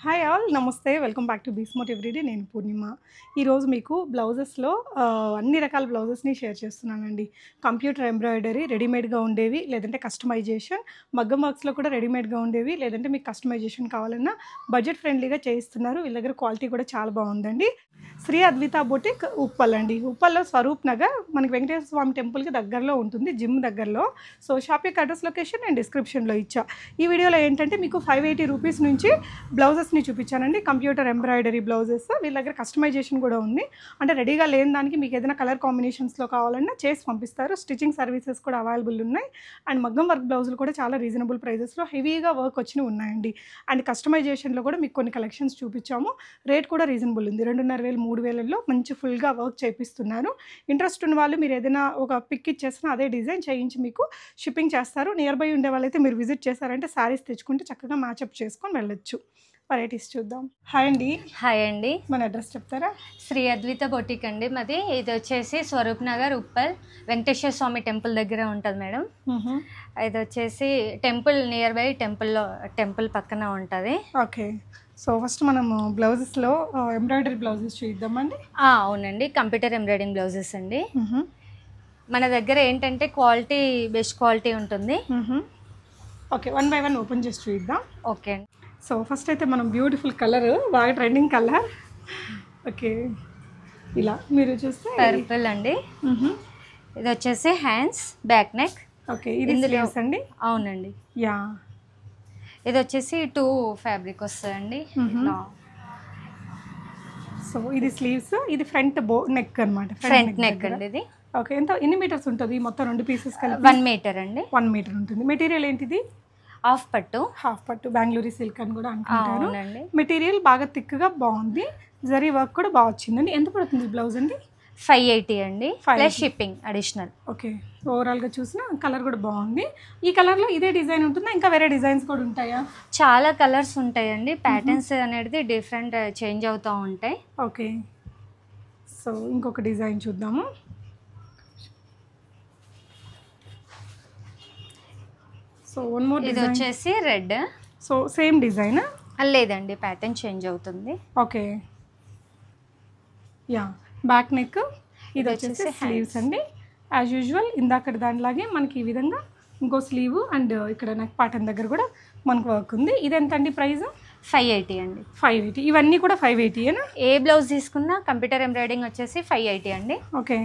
Hi all నమస్తే welcome back to బీస్మోట్ everyday. నేను పూర్ణిమ. ఈరోజు మీకు బ్లౌజెస్లో అన్ని రకాల బ్లౌజెస్ని షేర్ చేస్తున్నానండి. కంప్యూటర్ ఎంబ్రాయిడరీ రెడీమేడ్గా ఉండేవి, లేదంటే కస్టమైజేషన్, మగ్గం వర్క్స్లో కూడా రెడీమేడ్గా ఉండేవి, లేదంటే మీకు కస్టమైజేషన్ కావాలన్నా బడ్జెట్ ఫ్రెండ్లీగా చేయిస్తున్నారు. వీళ్ళ దగ్గర క్వాలిటీ కూడా చాలా బాగుందండి. శ్రీ అద్విత బొటిక్ ఉప్పల్ అండి. ఉప్పల్లో స్వరూప్ నగర్ మనకి వెంకటేశ్వర స్వామి టెంపుల్కి దగ్గరలో ఉంటుంది, జిమ్ దగ్గరలో. సో షాప్ యొక్క అడ్రస్ లొకేషన్ నేను డిస్క్రిప్షన్లో ఇచ్చా. ఈ వీడియోలో ఏంటంటే మీకు 580 రూపీస్ నుంచి బ్లౌజెస్ని చూపించానండి. కంప్యూటర్ ఎంబ్రాయిడరీ బ్లౌజెస్ వీళ్ళ దగ్గర కస్టమైజేషన్ కూడా ఉంది. అంటే రెడీగా లేని దానికి మీకు ఏదైనా కలర్ కాంబినేషన్స్లో కావాలన్నా చేసి పంపిస్తారు. స్టిచ్చింగ్ సర్వీసెస్ కూడా అవైలబుల్ ఉన్నాయి. అండ్ మగ్గం వర్క్ బ్లౌజులు కూడా చాలా రీజనబుల్ ప్రైజెస్లో హెవీగా వర్క్ వచ్చినవి ఉన్నాయండి. అండ్ కస్టమైజేషన్లో కూడా మీకు కొన్ని కలెక్షన్స్ చూపించాము. రేట్ కూడా రీజనబుల్ ఉంది. 2,500 3,000లో మంచి ఫుల్గా వర్క్ చేపిస్తున్నారు. ఇంట్రెస్ట్ ఉన్న వాళ్ళు మీరు ఏదైనా ఒక పిక్ ఇచ్చేసినా అదే డిజైన్ చేయించి మీకు షిప్పింగ్ చేస్తారు. నియర్ బై ఉండే వాళ్ళైతే మీరు విజిట్ చేశారంటే శారీస్ తెచ్చుకుంటే చక్కగా మ్యాచ్అప్ చేసుకొని వెళ్ళొచ్చు. వెరైటీస్ చూద్దాం. హాయ్ అండి. హాయ్ అండి. మన అడ్రస్ చెప్తారా? శ్రీ అద్విత బొటిక్ అండి మాది. ఇది వచ్చేసి స్వరూప్ నగర్ ఉప్పల్ వెంకటేశ్వర స్వామి టెంపుల్ దగ్గర ఉంటుంది మేడం. ఇది వచ్చేసి టెంపుల్ నియర్ బై టెంపుల్ పక్కన ఉంటుంది. ఓకే. సో ఫస్ట్ మనము బ్లౌజెస్లో ఎంబ్రాయిడరీ బ్లౌజెస్ చూద్దామండి. అవునండి, కంప్యూటర్ ఎంబ్రాయిడింగ్ బ్లౌజెస్ అండి. మన దగ్గర ఏంటంటే క్వాలిటీ బెస్ట్ క్వాలిటీ ఉంటుంది. ఓకే, 1 by 1 ఓపెన్ చేసి చూద్దాం. ఓకే అండి. సో ఫస్ట్ అయితే మనం బ్యూటిఫుల్ కలర్, బాగా ట్రెండింగ్ కలర్. ఓకే, ఇలా మీరు చూస్తే పర్పుల్ అండి. ఇది వచ్చేసి హ్యాండ్స్, బ్యాక్ నెక్. ఓకే, ఇది స్లీవ్స్ అండి. అవునండి. యా, ఇది వచ్చేసి 2 ఫ్యాబ్రిక్ వస్తుందండి. సో ఇది స్లీవ్స్, ఇది ఫ్రంట్ నెక్ అనమాట. ఫ్రంట్ నెక్ అండి ఇది. ఓకే, ఎన్ని మీటర్స్ ఉంటుంది మొత్తం? 2 పీసెస్ కలిపి 1 మీటర్ అండి. 1 మీటర్ ఉంటుంది. మెటీరియల్ ఏంటిది? హాఫ్ పట్టు. హాఫ్ పట్టు, బెంగళూరు సిల్క్ అని కూడా అంటుంటారు. అవునండి. మెటీరియల్ బాగా థిక్గా బాగుంది. జరీ వర్క్ కూడా బాగా వచ్చిందండి. ఎంత పడుతుంది బ్లౌజ్ అండి? 580 అండి, ప్లస్ షిప్పింగ్ అడిషనల్. ఓకే, ఓవరాల్గా చూసిన కలర్ కూడా బాగుంది. ఈ కలర్లో ఇదే డిజైన్ ఉంటుందా, ఇంకా వేరే డిజైన్స్ కూడా ఉంటాయా? చాలా కలర్స్ ఉంటాయండి. ప్యాటర్న్స్ అనేది డిఫరెంట్ చేంజ్ అవుతూ ఉంటాయి. ఓకే, సో ఇంకొక డిజైన్ చూద్దాము. సో వన్ మోర్ ఇది వచ్చేసి రెడ్. సో సేమ్ డిజైన్ లేదండి, ప్యాటర్న్ చేంజ్ అవుతుంది. Okay, yeah, back neck. ఇది వచ్చేసి స్లీవ్స్ అండి. యాజ్ యూజువల్ ఇందాకటి దానిలాగే మనకి ఈ విధంగా ఇంకో స్లీవ్ అండ్ ఇక్కడ నెక్ పార్టన్ దగ్గర కూడా మనకు వర్క్ ఉంది. ఇది ఎంత అండి ప్రైస్? 580 అండి. 580. ఇవన్నీ కూడా 580ఏనా? ఏ బ్లౌజ్ తీసుకున్నా కంప్యూటర్ ఎంబ్రాయిడింగ్ వచ్చేసి 580 అండి. ఓకే,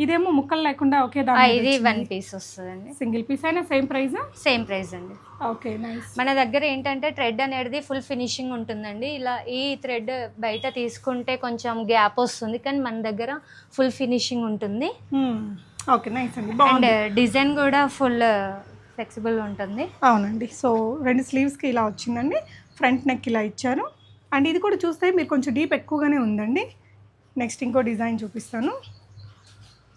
ఇదేమో ముక్కలు లేకుండా ఒకే ఇది 1 పీస్ వస్తుందండి. సింగిల్ పీస్ అయినా సేమ్ ప్రైస్? సేమ్ ప్రైస్ అండి. Okay, nice. మన దగ్గర ఏంటంటే థ్రెడ్ అనేది ఫుల్ ఫినిషింగ్ ఉంటుందండి. ఇలా ఈ థ్రెడ్ బయట తీసుకుంటే కొంచెం గ్యాప్ వస్తుంది, కానీ మన దగ్గర ఫుల్ ఫినిషింగ్ ఉంటుంది. ఓకే, నైస్ అండి. అండ్ డిజైన్ కూడా ఫుల్ ఫ్లెక్సిబుల్ ఉంటుంది. అవునండి. సో 2 స్లీవ్స్కి ఇలా వచ్చిందండి. ఫ్రంట్ నెక్ ఇలా ఇచ్చారు. అండ్ ఇది కూడా చూస్తే మీరు కొంచెం డీప్ ఎక్కువగానే ఉందండి. నెక్స్ట్ ఇంకో డిజైన్ చూపిస్తాను.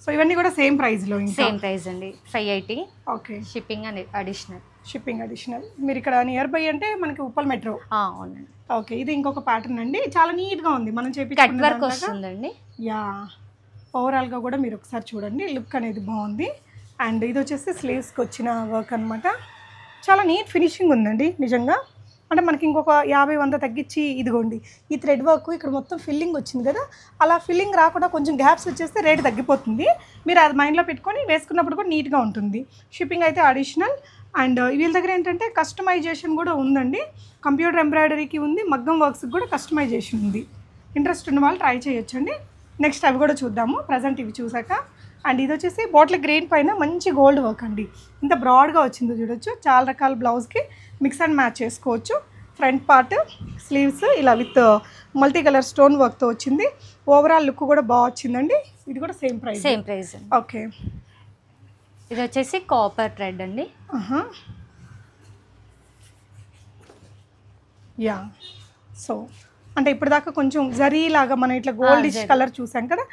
సో ఇవన్నీ కూడా సేమ్ ప్రైస్లో? సేమ్ ప్రైస్ అండి, 580. ఓకే, షిప్పింగ్ అని అడిషనల్. Shipping additional. మీరు ఇక్కడ నియర్ బై అంటే మనకి ఉప్పల్ మెట్రో. అవునండి. ఓకే, ఇది ఇంకొక ప్యాటర్న్ అండి. చాలా నీట్గా ఉంది. మనం కట్ చేపించుకున్న వర్క్ వస్తుందండి. యా, ఓవరాల్గా కూడా మీరు ఒకసారి చూడండి, లుక్ అనేది బాగుంది. అండ్ ఇది వచ్చేసి స్లీవ్స్కి వచ్చిన వర్క్ అనమాట. చాలా నీట్ ఫినిషింగ్ ఉందండి నిజంగా. అంటే మనకి ఇంకొక 50-100 తగ్గించి ఇదిగోండి ఈ థ్రెడ్ వర్క్ ఇక్కడ మొత్తం ఫిల్లింగ్ వచ్చింది కదా, అలా ఫిల్లింగ్ రాకుండా కొంచెం గ్యాప్స్ వచ్చేస్తే రేట్ తగ్గిపోతుంది. మీరు అది మైండ్లో పెట్టుకొని వేసుకున్నప్పుడు కూడా నీట్గా ఉంటుంది. షిప్పింగ్ అయితే అడిషనల్. అండ్ వీళ్ళ దగ్గర ఏంటంటే కస్టమైజేషన్ కూడా ఉందండి. కంప్యూటర్ ఎంబ్రాయిడరీకి ఉంది, మగ్గం వర్క్స్కి కూడా కస్టమైజేషన్ ఉంది. ఇంట్రెస్ట్ ఉన్న వాళ్ళు ట్రై చేయొచ్చండి. నెక్స్ట్ అవి కూడా చూద్దాము ప్రజెంట్ ఇవి చూసాక. అండ్ ఇది వచ్చేసి బాటిల్ గ్రీన్ పైన మంచి గోల్డ్ వర్క్ అండి. ఇంత బ్రాడ్గా వచ్చిందో చూడొచ్చు. చాలా రకాల బ్లౌజ్కి మిక్స్ అండ్ మ్యాచ్ చేసుకోవచ్చు. ఫ్రంట్ పార్ట్, స్లీవ్స్ ఇలా విత్ మల్టీ కలర్ స్టోన్ వర్క్తో వచ్చింది. ఓవరాల్ లుక్ కూడా బాగా వచ్చిందండి. ఇది కూడా same price? Same price. Okay, ఇది వచ్చేసి కాపర్ థ్రెడ్ అండి. యా, సో అంటే ఇప్పటిదాకా కొంచెం జరీలాగా మనం ఇట్లా గోల్డిష్ కలర్ చూసాం కదా,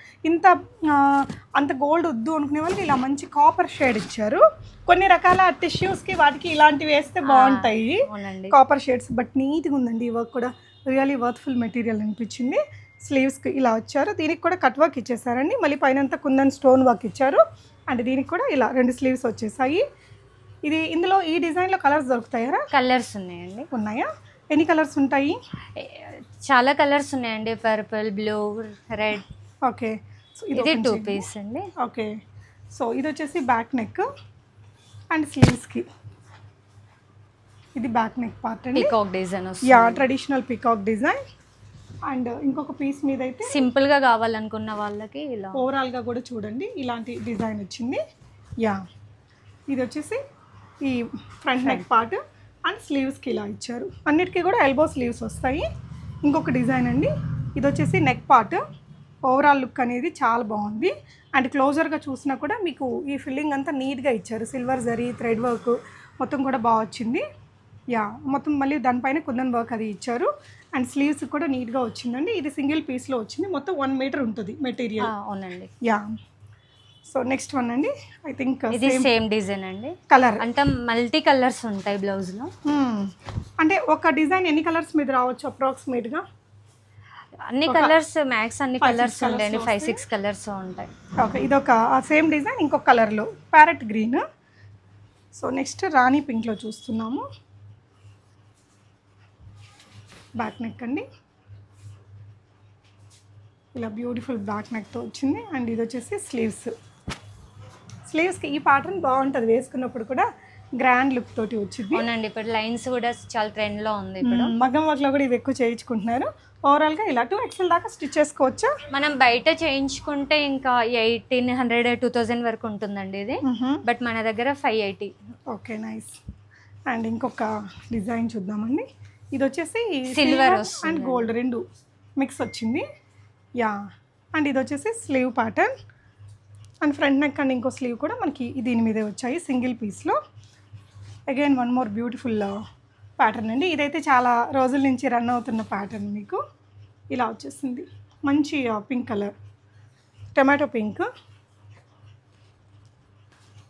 అంత గోల్డ్ వద్దు అనుకునే వాళ్ళకి ఇలా మంచి కాపర్ షేడ్ ఇచ్చారు. కొన్ని రకాల టిష్యూస్కి వాటికి ఇలాంటివి వేస్తే బాగుంటాయి కాపర్ షేడ్స్. బట్ నీట్గా ఉందండి ఈ వర్క్ కూడా. రియల్లీ వర్త్ఫుల్ మెటీరియల్ అనిపించింది. స్లీవ్స్కి ఇలా వచ్చారు. దీనికి కూడా కట్ వర్క్ ఇచ్చేసారండి. మళ్ళీ పైన కుందన్ స్టోన్ వర్క్ ఇచ్చారు. అండ్ దీనికి కూడా ఇలా 2 స్లీవ్స్ వచ్చేసాయి. ఇది ఇందులో ఈ డిజైన్లో కలర్స్ దొరుకుతాయా? కలర్స్ ఉన్నాయండి. ఉన్నాయా? ఎన్ని కలర్స్ ఉంటాయి? చాలా కలర్స్ ఉన్నాయండి, purple, blue, red. Okay, so ఇది 2 పీస్ అండి. ఓకే, సో ఇది వచ్చేసి బ్యాక్ నెక్ అండ్ స్లీవ్స్కి. ఇది బ్యాక్ నెక్ పార్ట్ అండి, పీకాక్ డిజైన్ వస్తుంది. Yeah, traditional peacock design. And ఇంకొక పీస్ మీద అయితే సింపుల్గా కావాలనుకున్న వాళ్ళకి ఇలా ఓవరాల్గా కూడా చూడండి ఇలాంటి డిజైన్ వచ్చింది. యా, ఇది వచ్చేసి ఈ ఫ్రంట్ నెక్ పార్ట్ అండ్ స్లీవ్స్కి ఇలా ఇచ్చారు. అన్నిటికీ కూడా ఎల్బో స్లీవ్స్ వస్తాయి. ఇంకొక డిజైన్ అండి, ఇది వచ్చేసి నెక్ పార్ట్. ఓవరాల్ లుక్ అనేది చాలా బాగుంది. అండ్ క్లోజర్గా చూసినా కూడా మీకు ఈ ఫిల్లింగ్ అంతా నీట్గా ఇచ్చారు. సిల్వర్ జరీ థ్రెడ్ వర్క్ మొత్తం కూడా బాగా వచ్చింది. యా, మొత్తం మళ్ళీ దానిపైన కుందన్ వర్క్ అది ఇచ్చారు. అండ్ స్లీవ్స్ కూడా నీట్గా వచ్చిందండి. ఇది సింగిల్ పీస్లో వచ్చింది. మొత్తం 1 మీటర్ ఉంటుంది మెటీరియల్. అవునండి. యా, సో నెక్స్ట్ వన్ అండి, ఐ థింక్ ఇది సేమ్ డిజైన్ అండి. కలర్ అంటే మల్టీ కలర్స్ ఉంటాయి బ్లౌజ్లో. అంటే ఒక డిజైన్ ఎన్ని కలర్స్ మీద రావచ్చు అప్రాక్సిమేట్గా? అన్ని కలర్స్, మ్యాక్స్ అన్ని కలర్స్ ఉంటాయండి, 5-6 కలర్స్ ఉంటాయి. ఓకే, ఇది ఒక సేమ్ డిజైన్ ఇంకొక కలర్లో ప్యారెట్ గ్రీన్. సో నెక్స్ట్ రాణి పింక్లో చూస్తున్నాము. బ్యాక్ నెక్ అండి, ఇలా బ్యూటిఫుల్ బ్యాక్ నెక్తో వచ్చింది. అండ్ ఇది వచ్చేసి స్లీవ్స్కి ఈ ప్యాటర్న్ బాగుంటుంది, వేసుకున్నప్పుడు కూడా గ్రాండ్ లుక్ తోటి వచ్చింది. అవునండి, ఇప్పుడు లైన్స్ కూడా చాలా ట్రెండ్లో ఉంది. ఇప్పుడు మగ్గం వర్క్లో కూడా ఇవి ఎక్కువ చేయించుకుంటున్నారు. ఓవరాల్గా ఇలా 2XL దాకా స్టిచ్ చేసుకోవచ్చా? మనం బయట చేయించుకుంటే ఇంకా 1800, 2000 వరకు ఉంటుందండి ఇది. బట్ మన దగ్గర 580. Okay, nice. అండ్ ఇంకొక డిజైన్ చూద్దామండి. ఇది వచ్చేసి సిల్వర్ అండ్ గోల్డ్ రెండు మిక్స్ వచ్చింది. యా, అండ్ ఇది వచ్చేసి sleeve pattern and front neck and ఇంకో స్లీవ్ కూడా మనకి దీని మీదే వచ్చాయి సింగిల్ పీస్లో. Again one more beautiful pattern అండి. ఇదైతే చాలా రోజుల నుంచి రన్ అవుతున్న ప్యాటర్న్. మీకు ఇలా వచ్చేసింది మంచి pink colour, tomato pink.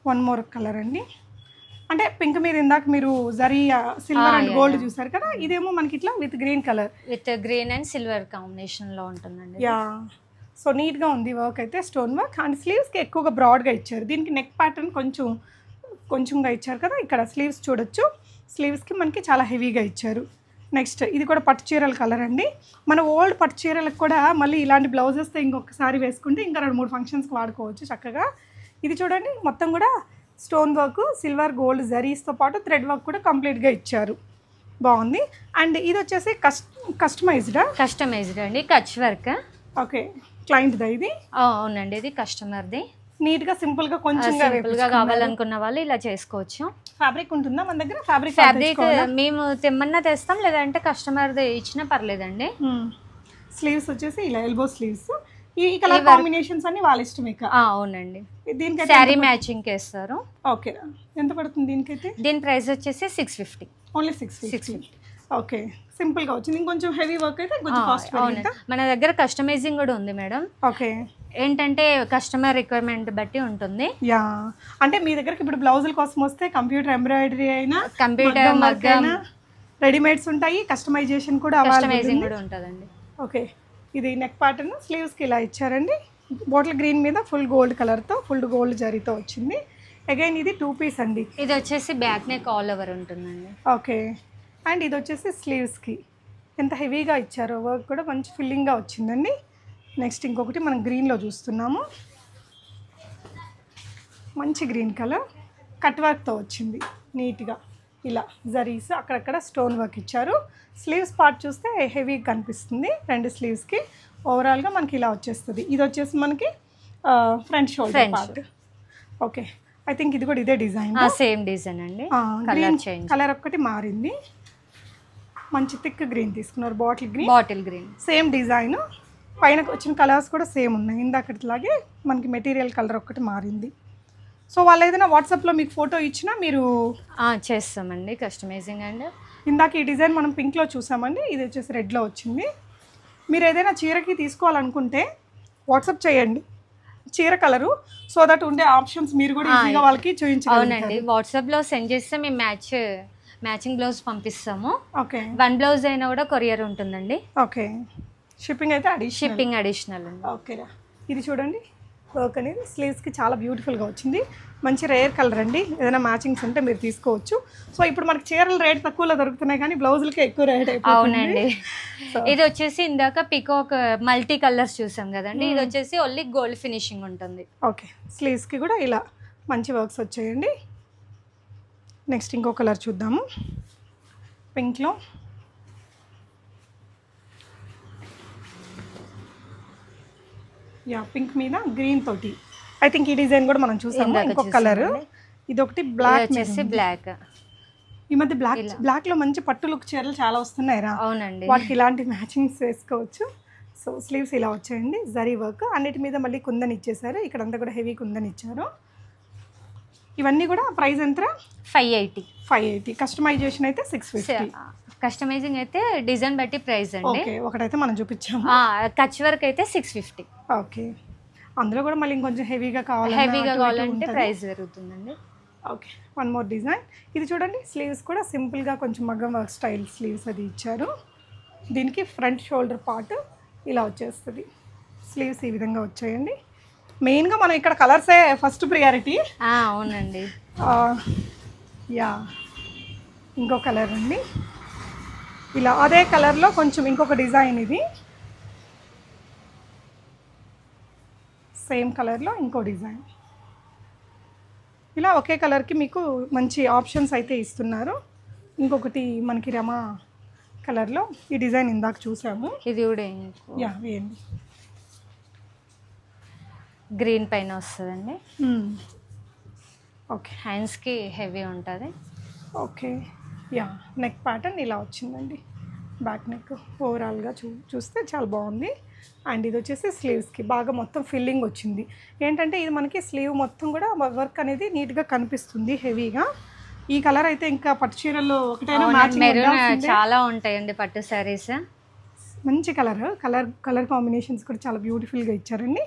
One more colour అండి, అంటే పింక్ మీద ఇందాక మీరు జరీ సిల్వర్ అండ్ గోల్డ్ చూసారు కదా, ఇదేమో మనకి ఇట్లా with green colour, with green and silver కాంబినేషన్లో ఉంటుందండి. యా, సో నీట్గా ఉంది వర్క్ అయితే, స్టోన్ వర్క్. అండ్ స్లీవ్స్కి ఎక్కువగా బ్రాడ్గా ఇచ్చారు. దీనికి నెక్ ప్యాటర్న్ కొంచెంగా ఇచ్చారు కదా, ఇక్కడ స్లీవ్స్ చూడొచ్చు. స్లీవ్స్కి మనకి చాలా హెవీగా ఇచ్చారు. నెక్స్ట్ ఇది కూడా పట్టు చీరల కలర్ అండి. మన ఓల్డ్ పట్టు చీరలకు కూడా మళ్ళీ ఇలాంటి బ్లౌజెస్తో ఇంకొకసారి వేసుకుంటే ఇంకా 2-3 ఫంక్షన్స్కి వాడుకోవచ్చు చక్కగా. ఇది చూడండి మొత్తం కూడా స్టోన్ వర్క్, సిల్వర్ గోల్డ్ జరీస్తో పాటు థ్రెడ్ వర్క్ కూడా కంప్లీట్గా ఇచ్చారు. బాగుంది. అండ్ ఇది వచ్చేసి కస్టమైజ్డ్ అండి, కచ్ వర్క్. ఓకే, క్లయింట్దా ఇది? అవునండి, ఇది కస్టమర్ది. నీట్గా సింపుల్గా సింపుల్గా కావాలనుకున్న వాళ్ళు ఇలా చేసుకోవచ్చు. ఫ్యాబ్రిక్ ఉంటుందా మన దగ్గర? ఫ్యాబ్రిక్ మేము తెమ్మన్నా తెస్తాం, లేదంటే కస్టమర్ది ఇచ్చినా పర్లేదండి. స్లీవ్స్ వచ్చేసి ఇలా ఎల్బో స్లీవ్స్. ఈ కలర్ కాంబినేషన్స్ అన్ని వాళ్ళ ఇష్టం. అవునండి, దీనికి శారీ మ్యాచింగ్ వేస్తారు. ఓకే, ఎంత పడుతుంది దీనికైతే? దీని ప్రైస్ వచ్చేసి 650. ఓన్లీ 650. ఓకే, సింపుల్గా వచ్చింది. ఇంకొంచెం హెవీ వర్క్ అయితే కొంచెం కాస్ట్. మన దగ్గర కస్టమైజింగ్ కూడా ఉంది మేడం. ఓకే, ఏంటంటే కస్టమర్ రిక్వైర్మెంట్ బట్టి ఉంటుంది. యా, అంటే మీ దగ్గరికి ఇప్పుడు బ్లౌజుల కోసం వస్తే కంప్యూటర్ ఎంబ్రాయిడరీ అయినా, కంప్యూటర్ మగ్గం, రెడీమేడ్స్ ఉంటాయి, కస్టమైజేషన్ కూడా కస్టమైజింగ్ కూడా ఉంటుందండి. ఓకే, ఇది నెక్ ప్యాటర్న్ స్లీవ్స్కి ఇలా ఇచ్చారండి. బాటిల్ గ్రీన్ మీద ఫుల్ గోల్డ్ కలర్తో, ఫుల్ గోల్డ్ జరీతో వచ్చింది. అగైన్ ఇది 2 పీస్ అండి. ఇది వచ్చేసి బ్యాక్ నెక్ ఆల్ ఓవర్ ఉంటుందండి. ఓకే, అండ్ ఇది వచ్చేసి స్లీవ్స్కి ఎంత హెవీగా ఇచ్చారో, వర్క్ కూడా మంచి ఫిల్లింగ్గా వచ్చిందండి. నెక్స్ట్ ఇంకొకటి మనం గ్రీన్లో చూస్తున్నాము. మంచి గ్రీన్ కలర్ కట్ వర్క్తో వచ్చింది నీట్గా. ఇలా జరీస్ అక్కడక్కడ స్టోన్ వర్క్ ఇచ్చారు. స్లీవ్స్ పార్ట్ చూస్తే హెవీగా కనిపిస్తుంది 2 స్లీవ్స్కి. ఓవరాల్గా మనకి ఇలా వచ్చేస్తుంది. ఇది వచ్చేసి మనకి front shoulder part. Okay, I think ఇది కూడా ఇదే డిజైన్, సేమ్ డిజైన్ అండి. కలర్ ఒక్కటి మారింది. మంచి థిక్ గ్రీన్ తీసుకున్నారు, బాటిల్ గ్రీన్. సేమ్ డిజైన్, పైన వచ్చిన కలర్స్ కూడా సేమ్ ఉన్నాయి. ఇందాకట్లాగే మనకి మెటీరియల్ కలర్ ఒక్కటి మారింది. సో వాళ్ళు ఏదైనా వాట్సాప్లో మీకు ఫోటో ఇచ్చినా మీరు చేస్తామండి కస్టమైజింగ్. అండ్ ఇందాక ఈ డిజైన్ మనం పింక్లో చూసామండి, ఇది వచ్చేసి రెడ్లో వచ్చింది. మీరు ఏదైనా చీరకి తీసుకోవాలనుకుంటే వాట్సాప్ చేయండి చీర కలరు, సో దట్ ఉండే ఆప్షన్స్ మీరు కూడా ఈజీగా వాళ్ళకి చూపించగలరు. అవునండి, వాట్సాప్లో సెండ్ చేస్తే మేము మ్యాచింగ్ బ్లౌజ్ పంపిస్తాము. ఓకే, 1 బ్లౌజ్ అయినా కూడా కొరియర్ ఉంటుందండి. ఓకే, షిప్పింగ్ అయితే అడిషనల్ అండి. ఓకేరా, ఇది చూడండి వర్క్ అనేది స్లీవ్స్కి చాలా బ్యూటిఫుల్గా వచ్చింది. మంచి రేర్ కలర్ అండి, ఏదైనా మ్యాచింగ్స్ ఉంటే మీరు తీసుకోవచ్చు. సో ఇప్పుడు మనకి చీరలు రేట్ తక్కువలో దొరుకుతున్నాయి కానీ బ్లౌజులకి ఎక్కువ రేట్ అయిపోతుంది. అవునండి. ఇది వచ్చేసి ఇందాక పికాక్ మల్టీ కలర్స్ చూసాం కదండి, ఇది వచ్చేసి ఓన్లీ గోల్డ్ ఫినిషింగ్ ఉంటుంది. ఓకే, స్లీవ్స్కి కూడా ఇలా మంచి వర్క్స్ వచ్చాయండి. నెక్స్ట్ ఇంకో కలర్ చూద్దాము, పింక్లో. యా, పింక్ మీద గ్రీన్ తోటి. ఐ థింక్ ఈ డిజైన్ కూడా మనం చూసాము. ఇంకొక కలర్, ఇది ఒకటి బ్లాక్ వచ్చేసి బ్లాక్. ఈ మధ్య బ్లాక్ లో మంచి పట్టు లుక్ చీరలు చాలా వస్తున్నాయిరా. అవునండి, వాటికి ఇలాంటి మ్యాచింగ్స్ వేసుకోవచ్చు. సో స్లీవ్స్ ఇలా వచ్చాయండి, జరీ వర్క్ అన్నిటి మీద మళ్ళీ కుందని ఇచ్చేసారు. ఇక్కడంతా కూడా హెవీ కుందని ఇచ్చారు. ఇవన్నీ కూడా ప్రైస్ ఎంత? 580. 580. కస్టమైజేషన్ అయితే 650. కస్టమైజింగ్ అయితే డిజైన్ బట్టి ప్రైస్ అండి. ఓకే, ఒకటైతే మనం చూపించాము. కచ్ వర్క్ అయితే 650. ఓకే, అందులో కూడా మళ్ళీ ఇంకొంచెం హెవీగా కావాలంటే ప్రైస్ పెరుగుతుందండి. Okay, one more design. ఇది చూడండి, స్లీవ్స్ కూడా సింపుల్గా కొంచెం మగ్గం వర్క్ స్టైల్ స్లీవ్స్ అది ఇచ్చారు. దీనికి ఫ్రంట్ షోల్డర్ పార్ట్ ఇలా వచ్చేస్తుంది. స్లీవ్స్ ఈ విధంగా వచ్చాయండి. మెయిన్గా మనం ఇక్కడ కలర్సే ఫస్ట్ ప్రియారిటీ. అవునండి. యా, ఇంకో కలర్ అండి, ఇలా అదే కలర్లో కొంచెం ఇంకొక డిజైన్. ఇది సేమ్ కలర్లో ఇంకో డిజైన్. ఇలా ఒకే కలర్కి మీకు మంచి ఆప్షన్స్ అయితే ఇస్తున్నారు. ఇంకొకటి మనకి రమా కలర్లో ఈ డిజైన్ ఇందాక చూసాము. ఇది కూడా యా, వేయండి. గ్రీన్ పైన వస్తుందండి. ఓకే, హ్యాండ్స్కి హెవీ ఉంటుంది. ఓకే, యా, నెక్ ప్యాటర్న్ ఇలా వచ్చిందండి. బ్యాక్ నెక్ ఓవరాల్గా చూస్తే చాలా బాగుంది. అండ్ ఇది వచ్చేసి స్లీవ్స్కి బాగా మొత్తం ఫిల్లింగ్ వచ్చింది. ఏంటంటే ఇది మనకి స్లీవ్ మొత్తం కూడా వర్క్ అనేది నీట్గా కనిపిస్తుంది హెవీగా. ఈ కలర్ అయితే ఇంకా పట్టు చీరల్లో ఒకటైనా మ్యాచింగ్ చాలా ఉంటాయండి పట్టు శారీస్. మంచి కలర్ కాంబినేషన్స్ కూడా చాలా బ్యూటిఫుల్గా ఇచ్చారండి.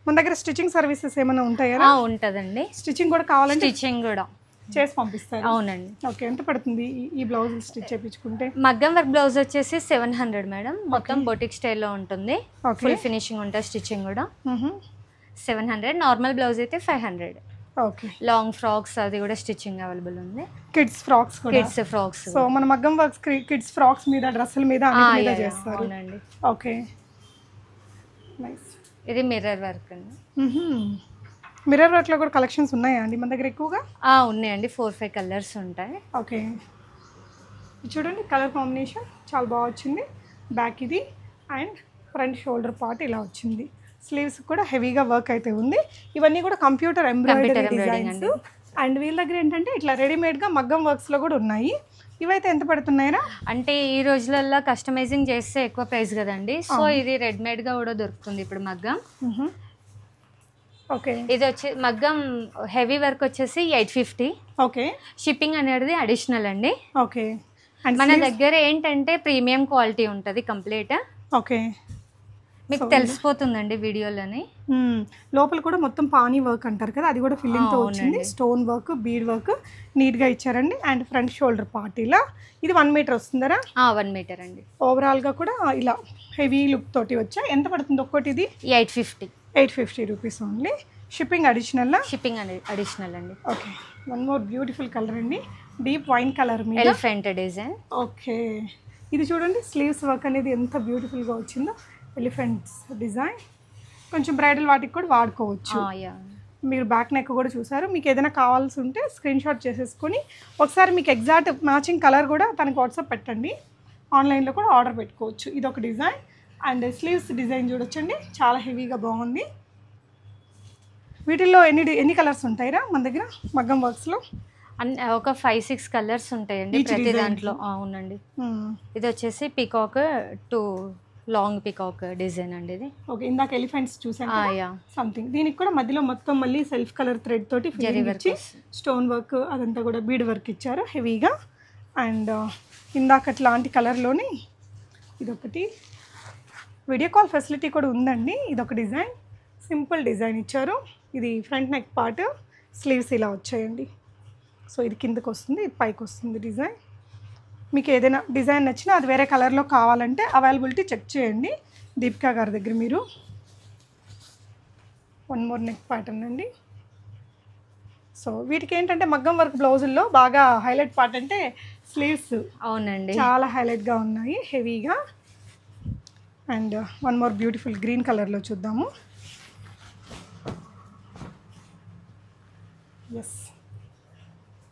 మన దగ్గర స్టిచ్చింగ్ సర్వీసెస్ ఏమైనా ఉంటాయా? ఉంటుందండి. స్టిచ్చింగ్ కూడా కావాలంటే స్టిచ్చింగ్ కూడా చేసి పంపిస్తారు. అవునండి. ఓకే, ఎంత పడుతుంది ఈ బ్లౌజ్ స్టిచ్ చేయించుకుంటే? మగ్గం వర్క్ బ్లౌజ్ వచ్చేసి 700 మేడం. మొత్తం బొటిక్ స్టైల్లో ఉంటుంది. ఫుల్ ఫినిషింగ్ ఉంటుంది. స్టిచ్చింగ్ కూడా 700. నార్మల్ బ్లౌజ్ అయితే 500. ఓకే, లాంగ్ ఫ్రాక్స్ అది కూడా స్టిచ్చింగ్ అవైలబుల్ ఉంది. కిడ్స్ ఫ్రాక్స్ కూడా. Kids frocks. సో మన మగ్గం వర్క్స్ కిడ్స్ ఫ్రాక్స్ మీద, డ్రెస్సుల మీద అన్నిటి మీద చేస్తారు. అవునండి. Okay, nice. ఇది మిర్రర్ వర్క్ అండి. మిర్రర్ వర్క్లో కూడా కలెక్షన్స్ ఉన్నాయా అండి మన దగ్గర ఎక్కువగా? ఉన్నాయండి, 4-5 కలర్స్ ఉంటాయి. ఓకే, చూడండి కలర్ కాంబినేషన్ చాలా బాగా వచ్చింది. బ్యాక్ ఇది అండ్ ఫ్రంట్ షోల్డర్ పార్ట్ ఇలా వచ్చింది. స్లీవ్స్ కూడా హెవీగా వర్క్ అయితే ఉంది. ఇవన్నీ కూడా కంప్యూటర్ ఎంబ్రాయిడరీ డిజైన్స్. అండ్ వీళ్ళ దగ్గర ఏంటంటే ఇట్లా రెడీమేడ్గా మగ్గం వర్క్స్లో కూడా ఉన్నాయి. ఇవైతే ఎంత పడుతున్నాయిరా? అంటే ఈ రోజులలో కస్టమైజింగ్ చేస్తే ఎక్కువ ప్రైస్ కదండి. సో ఇది రెడీమేడ్గా కూడా దొరుకుతుంది ఇప్పుడు మగ్గం. ఓకే, ఇది వచ్చి మగ్గం హెవీ వర్క్ వచ్చేసి 850. ఓకే, షిప్పింగ్ అనేది అడిషనల్ అండి. ఓకే, మన దగ్గర ఏంటంటే ప్రీమియం క్వాలిటీ ఉంటుంది కంప్లీట్. ఓకే, మీకు తెలిసిపోతుందండి వీడియోలోని. లోపల కూడా మొత్తం పానీ వర్క్ అంటారు కదా, అది కూడా ఫిల్లింగ్తో వచ్చింది. స్టోన్ వర్క్, బీడ్ వర్క్ నీట్గా ఇచ్చారండి. అండ్ ఫ్రంట్ షోల్డర్ పార్ట్ ఇలా. ఇది 1 మీటర్ వస్తుందరా? 1 మీటర్ అండి. ఓవరాల్గా కూడా ఇలా హెవీ లుక్ తోటి వచ్చా. ఎంత పడుతుంది ఒక్కటి? ఇది 850 rupees only. Shipping additional? Shipping additional అండి. Okay, one more beautiful colour అండి, డీప్ వైన్ కలర్ మీద ఎలిఫెంట్ డిజైన్. ఓకే, ఇది చూడండి స్లీవ్స్ వర్క్ అనేది ఎంత బ్యూటిఫుల్గా వచ్చిందో. ఎలిఫెంట్స్ డిజైన్ కొంచెం బ్రైడల్ వాటికి కూడా వాడుకోవచ్చు. మీరు బ్యాక్ నెక్ కూడా చూసారు. మీకు ఏదైనా కావాల్సి ఉంటే స్క్రీన్ షాట్ చేసేసుకొని ఒకసారి మీకు ఎగ్జాక్ట్ మ్యాచింగ్ కలర్ కూడా తనకి వాట్సాప్ పెట్టండి. ఆన్లైన్లో కూడా ఆర్డర్ పెట్టుకోవచ్చు. ఇది ఒక డిజైన్. అండ్ స్లీవ్స్ డిజైన్ చూడొచ్చండి, చాలా హెవీగా బాగుంది. వీటిల్లో ఎన్ని కలర్స్ ఉంటాయిరా మన దగ్గర మగ్గం వర్క్స్లో? ఒక 5-6 కలర్స్ ఉంటాయండి ప్రతి దాంట్లో. అవునండి. ఇది వచ్చేసి పికాక్ 2 లాంగ్ పికాక్ డిజైన్ అండి ఇది. ఓకే, ఇందాక ఎలిఫెంట్స్ చూసాను సంథింగ్. దీనికి కూడా మధ్యలో మొత్తం మళ్ళీ సెల్ఫ్ కలర్ థ్రెడ్ తోటి ఫిల్లింగ్ ఇచ్చి స్టోన్ వర్క్ అదంతా కూడా బీడ్ వర్క్ ఇచ్చారు హెవీగా. అండ్ ఇందాక అట్లాంటి కలర్లోని ఇదొకటి. వీడియో కాల్ ఫెసిలిటీ కూడా ఉందండి. ఇదొక డిజైన్, సింపుల్ డిజైన్ ఇచ్చారు. ఇది ఫ్రంట్ నెక్ పార్ట్, స్లీవ్స్ ఇలా వచ్చాయండి. సో ఇది కిందకు వస్తుంది, ఇది పైకి వస్తుంది డిజైన్. మీకు ఏదైనా డిజైన్ నచ్చినా అది వేరే కలర్లో కావాలంటే అవైలబిలిటీ చెక్ చేయండి దీపికా గారి దగ్గర. మీరు 1 మోర్ నెక్ ప్యాటర్న్ అండి. సో వీటికి ఏంటంటే మగ్గం వర్క్ బ్లౌజుల్లో బాగా హైలైట్ పార్ట్ అంటే స్లీవ్స్. అవునండి. చాలా హైలైట్గా ఉన్నాయి, హెవీగా. And one more beautiful green కలర్లో చూద్దాము. ఎస్,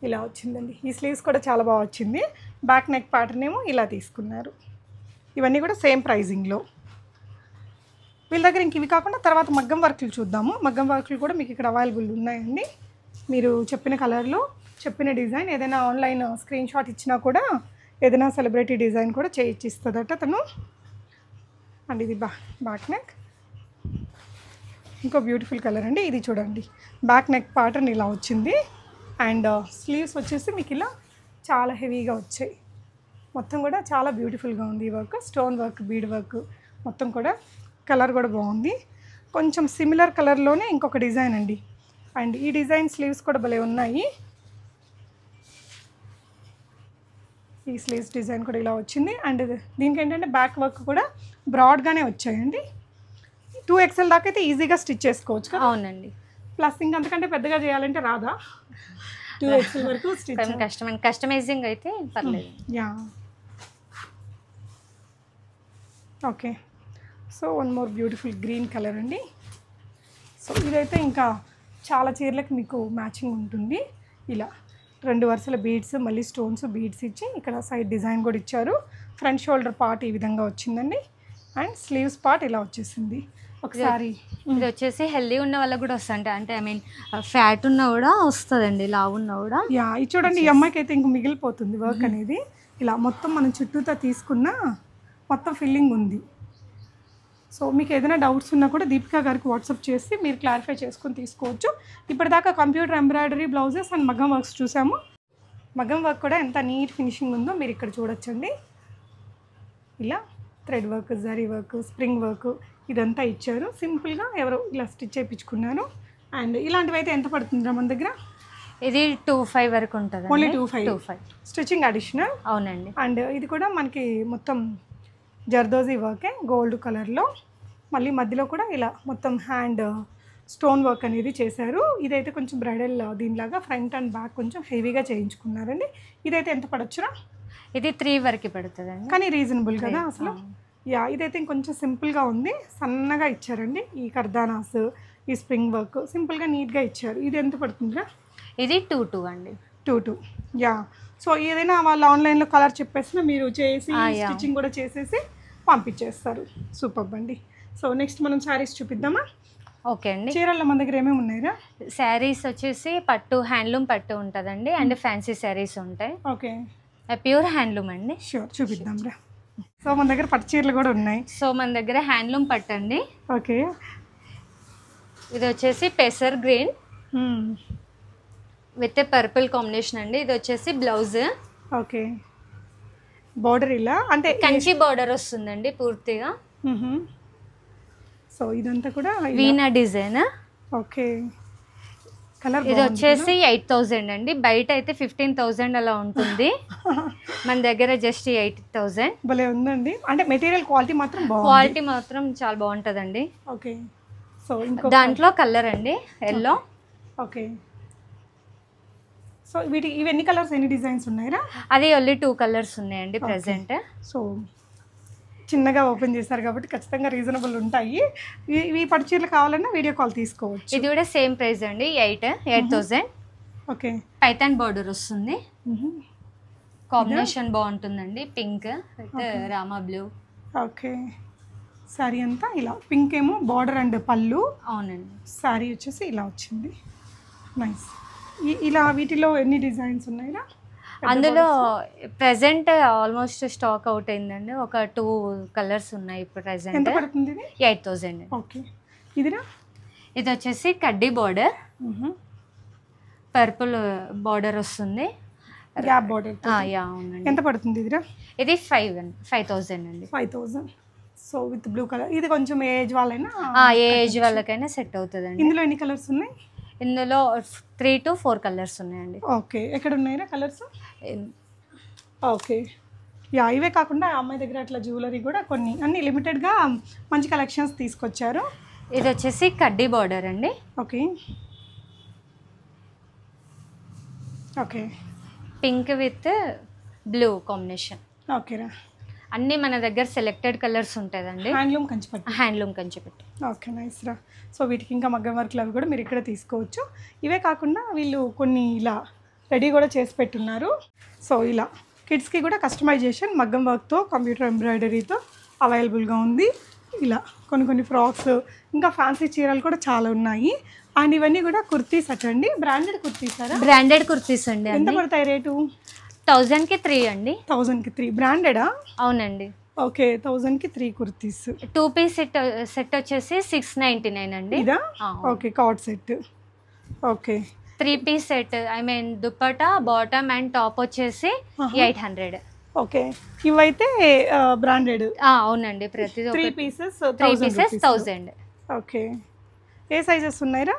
ఇలా వచ్చిందండి. ఈ స్లీవ్స్ కూడా చాలా బాగా వచ్చింది. బ్యాక్ నెక్ ప్యాటర్న్ ఏమో ఇలా తీసుకున్నారు. ఇవన్నీ కూడా సేమ్ ప్రైజింగ్లో. వీళ్ళ దగ్గర ఇంక ఇవి కాకుండా తర్వాత మగ్గం వర్క్లు చూద్దాము. మగ్గం వర్క్లు కూడా మీకు ఇక్కడ అవైలబుల్ ఉన్నాయండి. మీరు చెప్పిన కలర్లో చెప్పిన డిజైన్ ఏదైనా ఆన్లైన్ స్క్రీన్ షాట్ ఇచ్చినా కూడా ఏదైనా సెలబ్రిటీ డిజైన్ కూడా చేయించిస్తుందట తను. అండ్ ఇది బ్యాక్ నెక్. ఇంకో బ్యూటిఫుల్ కలర్ అండి, ఇది చూడండి. బ్యాక్ నెక్ ప్యాటర్న్ ఇలా వచ్చింది. అండ్ స్లీవ్స్ వచ్చేసి మీకు ఇలా చాలా హెవీగా వచ్చాయి. మొత్తం కూడా చాలా బ్యూటిఫుల్గా ఉంది ఈ work. Stone work, bead work మొత్తం కూడా. కలర్ కూడా బాగుంది. కొంచెం సిమిలర్ కలర్లోనే ఇంకొక డిజైన్ అండి. అండ్ ఈ డిజైన్ స్లీవ్స్ కూడా భలే ఉన్నాయి. ఈ స్లీవ్స్ డిజైన్ కూడా ఇలా వచ్చింది. అండ్ దీనికి ఏంటంటే బ్యాక్ వర్క్ కూడా బ్రాడ్గానే వచ్చాయండి. 2XL దాకా అయితే ఈజీగా స్టిచ్ చేసుకోవచ్చు కదా. అవునండి. ప్లస్ ఇంకంతకంటే పెద్దగా చేయాలంటే రాదా? 2XL వరకు స్టిచ్ కస్టమైజింగ్ అయితే పర్లేదు. Yeah, okay. So one more beautiful green colour అండి. సో ఇదైతే ఇంకా చాలా చీరలకు మీకు మ్యాచింగ్ ఉంటుంది. ఇలా 2 వరుసల బీడ్స్, మళ్ళీ స్టోన్స్ బీడ్స్ ఇచ్చి ఇక్కడ సైడ్ డిజైన్ కూడా ఇచ్చారు. ఫ్రంట్ షోల్డర్ పార్ట్ ఈ విధంగా వచ్చిందండి. అండ్ స్లీవ్స్ పార్ట్ ఇలా వచ్చేసింది. ఒకసారి ఇది వచ్చేసి హెల్దీ ఉన్న వాళ్ళకి కూడా వస్తుంది. అంటే ఐ మీన్ ఫ్యాట్ ఉన్నా కూడా వస్తుందండి, లావు ఉన్నా కూడా. యా, ఇది చూడండి. ఈ అమ్మాయికి అయితే ఇంక మిగిలిపోతుంది వర్క్ అనేది. ఇలా మొత్తం మనం చుట్టూతో తీసుకున్న మొత్తం ఫిల్లింగ్ ఉంది. సో మీకు ఏదైనా డౌట్స్ ఉన్నా కూడా దీపికా గారికి వాట్సాప్ చేసి మీరు క్లారిఫై చేసుకొని తీసుకోవచ్చు. ఇప్పటిదాకా కంప్యూటర్ ఎంబ్రాయిడరీ బ్లౌజెస్ అండ్ మగ్గం వర్క్స్ చూసాము. మగ్గం వర్క్ కూడా ఎంత నీట్ ఫినిషింగ్ ఉందో మీరు ఇక్కడ చూడొచ్చండి. ఇలా thread work, zari work, spring work ఇదంతా ఇచ్చారు. సింపుల్గా ఎవరో ఇలా స్టిచ్ చేయించుకున్నారు. అండ్ ఇలాంటివి అయితే ఎంత పడుతుందిరా మన దగ్గర? ఇది 25 వరకు ఉంటుంది. Only 25 stitching additional. అవునండి. అండ్ ఇది కూడా మనకి మొత్తం జర్దోజీ వర్కే గోల్డ్ కలర్లో. మళ్ళీ మధ్యలో కూడా ఇలా మొత్తం హ్యాండ్ స్టోన్ వర్క్ అనేది చేశారు. ఇదైతే కొంచెం బ్రైడల్ దీనిలాగా ఫ్రంట్ అండ్ బ్యాక్ కొంచెం హెవీగా చేయించుకున్నారండి. ఇదైతే ఎంత పడొచ్చురా? ఇది 3 వరకు పడుతుందండి. కానీ రీజనబుల్ కదా అసలు. యా, ఇదైతే ఇంకొంచెం సింపుల్గా ఉంది. సన్నగా ఇచ్చారండి ఈ కర్దానాస్, ఈ స్ప్రింగ్ వర్క్ సింపుల్గా నీట్గా ఇచ్చారు. ఇది ఎంత పడుతుందిరా? ఇది 22 అండి. 22. యా, సో ఏదైనా వాళ్ళు ఆన్లైన్లో కలర్ చెప్పేసినా మీరు చేసి స్టిచ్చింగ్ కూడా చేసేసి పంపించేస్తారు. సూపర్ అండి. సో నెక్స్ట్ మనం శారీస్ చూపిద్దామా? ఓకే అండి. చీరల్లో మన దగ్గర ఏమేమి ఉన్నాయిరా? శారీస్ వచ్చేసి పట్టు, హ్యాండ్లూమ్ పట్టు ఉంటుందండి. అండ్ ఫ్యాన్సీ శారీస్ ఉంటాయి. ఓకే, ప్యూర్ హ్యాండ్లూమ్ అండి. షూర్, చూపిద్దాం రా. సో మన దగ్గర పట్టు చీరలు కూడా ఉన్నాయి. సో మన దగ్గర హ్యాండ్లూమ్ పట్టు అండి. ఓకే, ఇది వచ్చేసి పెసర్ గ్రీన్ విత్ పర్పుల్ కాంబినేషన్ అండి. ఇది వచ్చేసి బ్లౌజ్. ఓకే, బార్డర్ ఇలా అంటే కంచి బార్డర్ వస్తుందండి పూర్తిగా. సో ఇదంతా కూడా వీణా డిజైన్. ఓకే, కలర్ ఇది వచ్చేసి 8000 అండి. బయట అయితే 15,000 అలా ఉంటుంది. మన దగ్గర జస్ట్ 8000. భలే ఉందండి. అంటే మెటీరియల్ క్వాలిటీ మాత్రం బాగుంది. క్వాలిటీ మాత్రం చాలా బాగుంటుందండి. ఓకే, సో ఇంకో దాంట్లో కలర్ అండి ఎల్లో. ఓకే, సో ఇవన్నీ కలర్స్ ఎన్ని డిజైన్స్ ఉన్నాయిరా? అది ఓన్లీ 2 కలర్స్ ఉన్నాయండి ప్రెసెంట్. సో చిన్నగా ఓపెన్ చేశారు కాబట్టి ఖచ్చితంగా రీజనబుల్ ఉంటాయి. ఇవి పట్టు చీరలు కావాలన్నా వీడియో కాల్ తీసుకోవచ్చు. ఇది కూడా సేమ్ ప్రైస్ అండి, 8,000. ఓకే, పైథాన్ బార్డర్ వస్తుంది. కాంబినేషన్ బాగుంటుందండి, pink with Rama blue. Okay, sari అంతా ఇలా పింక్ ఏమో బార్డర్ అండ్ పళ్ళు. అవునండి. శారీ వచ్చేసి ఇలా వచ్చింది. నైస్. ఇలా వీటిలో ఎన్ని డిజైన్స్ ఉన్నాయిరా? అందులో ప్రెసెంట్ ఆల్మోస్ట్ స్టాక్ అవుట్ అయిందండి. ఒక 2 కలర్స్ ఉన్నాయి ఇప్పుడు ప్రెసెంట్. ఎంత పడుతుంది ఇది? 8,000. ఓకే, ఇదిరా? ఇది వచ్చేసి కడ్డీ బార్డర్, పర్పుల్ బార్డర్ వస్తుంది, గ్యాప్ బార్డర్. యా అవునండి. ఎంత పడుతుంది ఇదిరా? ఇది 5,000 అండి. 5,000. So with blue colour. ఇది కొంచెం ఏజ్ వాళ్ళైనా ఏ ఏజ్ వాళ్ళకైనా సెట్ అవుతుందండి. ఇందులో ఎన్ని కలర్స్ ఉన్నాయి? ఇందులో 3 to 4 కలర్స్ ఉన్నాయండి. ఓకే, ఎక్కడ ఉన్నాయిరా కలర్స్? ఓకే, యా, ఇవే కాకుండా అమ్మాయి దగ్గర అట్లా జ్యువెలరీ కూడా కొన్ని అన్ని లిమిటెడ్గా మంచి కలెక్షన్స్ తీసుకొచ్చారు. ఇది వచ్చేసి కడ్డీ బార్డర్ అండి. Okay, okay. Pink with blue combination. ఓకేరా. అన్నీ మన దగ్గర సెలెక్టెడ్ కలర్స్ ఉంటుందండి. హ్యాండ్లూమ్ కంచిపట్టు. హ్యాండ్లూమ్ కంచిపట్టు. ఓకే, నైస్ రా. సో వీటికి ఇంకా మగ్గం వర్క్లు అవి కూడా మీరు ఇక్కడ తీసుకోవచ్చు. ఇవే కాకుండా వీళ్ళు కొన్ని ఇలా రెడీ కూడా చేసి పెట్టున్నారు. సో ఇలా కిడ్స్కి కూడా కస్టమైజేషన్ మగ్గం వర్క్తో కంప్యూటర్ ఎంబ్రాయిడరీతో అవైలబుల్గా ఉంది. ఇలా కొన్ని ఫ్రాక్స్ ఇంకా ఫ్యాన్సీ చీరలు కూడా చాలా ఉన్నాయి. అండ్ ఇవన్నీ కూడా కుర్తీస్ అటండి. బ్రాండెడ్ కుర్తీసారా? బ్రాండెడ్ కుర్తీస్ అండి. ఎంత పడతాయి రేటు? 1000కి 3 అండి. 1000కి 3 బ్రాండెడా? అవునండి. ఓకే, 1000కి 3 కుర్తీస్. 2 పీస్ సెట్ వచ్చేసి 699 అండి. ఇదా? Okay, cord set. Okay. 3 piece set I mean dupatta bottom and top వచ్చేసి 800. ఓకే, ఇవైతే బ్రాండెడ్. అవునండి. ప్రతిదీ 3 పీసెస్ 1000. ఓకే. ఏ సైజెస్ ఉన్నాయిరా?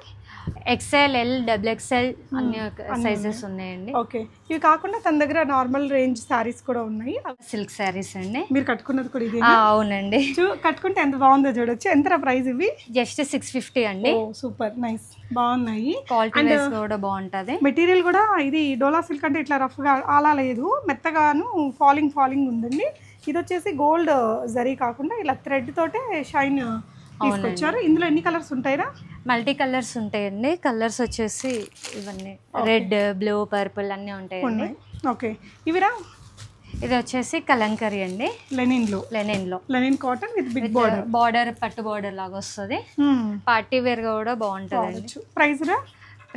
XL, L, XXL అన్ని సైజెస్ ఉన్నాయండి. ఓకే. ఇవి కాకుండా తన దగ్గర నార్మల్ రేంజ్ శారీస్ కూడా ఉన్నాయి. సిల్క్ శారీస్ అండి. మీరు కట్టుకున్నది కూడా ఇదే? అవునండి. కట్టుకుంటే ఎంత బాగుందో చూడొచ్చు. ఎంత ప్రైస్ ఇవి? జస్ట్ 650 అండి. సూపర్ నైస్, బాగున్నాయి. క్వాలిటీ వైస్ కూడా బాగుంటది. మెటీరియల్ కూడా ఇది డోలా సిల్క్ అంటే ఇట్లా రఫ్గా అలా లేదు, మెత్తగాను ఫాలింగ్ ఉందండి. ఇది వచ్చేసి గోల్డ్ జరీ కాకుండా ఇలా థ్రెడ్ తోటే షైన్ తీసుకొచ్చారు. ఇందులో ఎన్ని కలర్స్ ఉంటాయిరా? మల్టీ కలర్స్ ఉంటాయండి. కలర్స్ వచ్చేసి ఇవన్నీ రెడ్, బ్లూ, పర్పుల్ అన్నీ ఉంటాయండి. ఓకే. ఇవిరా? ఇది వచ్చేసి కలంకరీ అండి. Linen cotton with big border పట్టు బార్డర్ లాగా వస్తుంది. పార్టీ వేర్ గా కూడా బాగుంటుంది.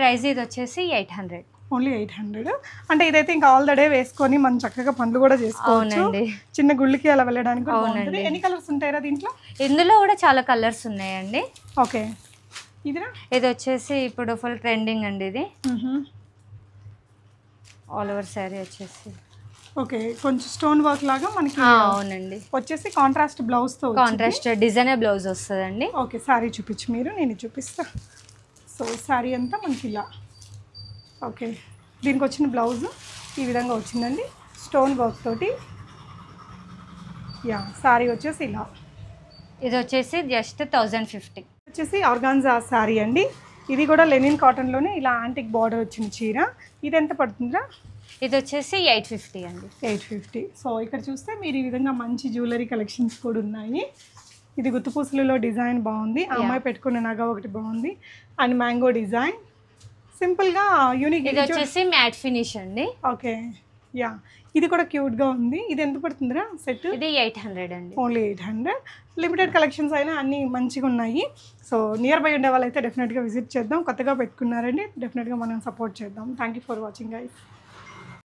ప్రైస్ ఇది వచ్చేసి 800. ఓన్లీ 800. అంటే ఇదైతే ఇంకా ఆల్ ద డే వేసుకొని మనం చక్కగా పనులు కూడా చేసుకోవచ్చు. చిన్న గుళ్ళకి అలా వెళ్ళడానికి. ఎన్ని కలర్స్ ఉంటాయిరా దీంట్లో? ఇందులో కూడా చాలా కలర్స్ ఉన్నాయండి. ఓకే. ఇది వచ్చేసి ఇప్పుడు ఫుల్ ట్రెండింగ్ అండి. ఇది ఆల్ ఓవర్ శారీ వచ్చేసి ఓకే, కొంచెం స్టోన్ వర్క్ లాగా మనకి. అవునండి. వచ్చేసి కాంట్రాస్ట్ బ్లౌజ్ తో కాంట్రాస్ట్ డిజైనర్ బ్లౌజ్ వస్తుందండి. ఓకే, శారీ చూపించు మీరు, నేను చూపిస్తా. సో శారీ అంతా మనకి ఇలా. ఓకే, దీనికి వచ్చిన బ్లౌజ్ ఈ విధంగా వచ్చిందండి స్టోన్ వర్క్ తోటి. శారీ వచ్చేసి ఇలా. ఇది వచ్చేసి జస్ట్ 1050. వచ్చేసి ఆర్గాన్జా శారీ అండి. ఇది కూడా లెనిన్ కాటన్లోనే ఇలా యాంటిక్ బార్డర్ వచ్చిన చీర. ఇది ఎంత పడుతుందా? ఇది వచ్చేసి 850 అండి. 850. సో ఇక్కడ చూస్తే మీరు ఈ విధంగా మంచి జ్యువెలరీ కలెక్షన్స్ కూడా ఉన్నాయి. ఇది గుత్తుపూసలలో డిజైన్ బాగుంది. ఆ అమ్మాయి పెట్టుకున్న నగ ఒకటి బాగుంది. అండ్ మ్యాంగో డిజైన్ సింపుల్గా యూనిక్. ఇది వచ్చేసి మ్యాట్ ఫినిష్ అండి. ఓకే. ఇది కూడా క్యూట్గా ఉంది. ఇది ఎంత పడుతుందిరా సెట్? ఇది 800 అండి. ఓన్లీ 800. లిమిటెడ్ కలెక్షన్స్ అయినా అన్నీ మంచిగా ఉన్నాయి. సో నియర్ బై ఉండే వాళ్ళైతే డెఫినెట్గా విజిట్ చేద్దాం. కొత్తగా పెట్టుకున్నారండి, డెఫినెట్గా మనం సపోర్ట్ చేద్దాం. Thank you for watching guys.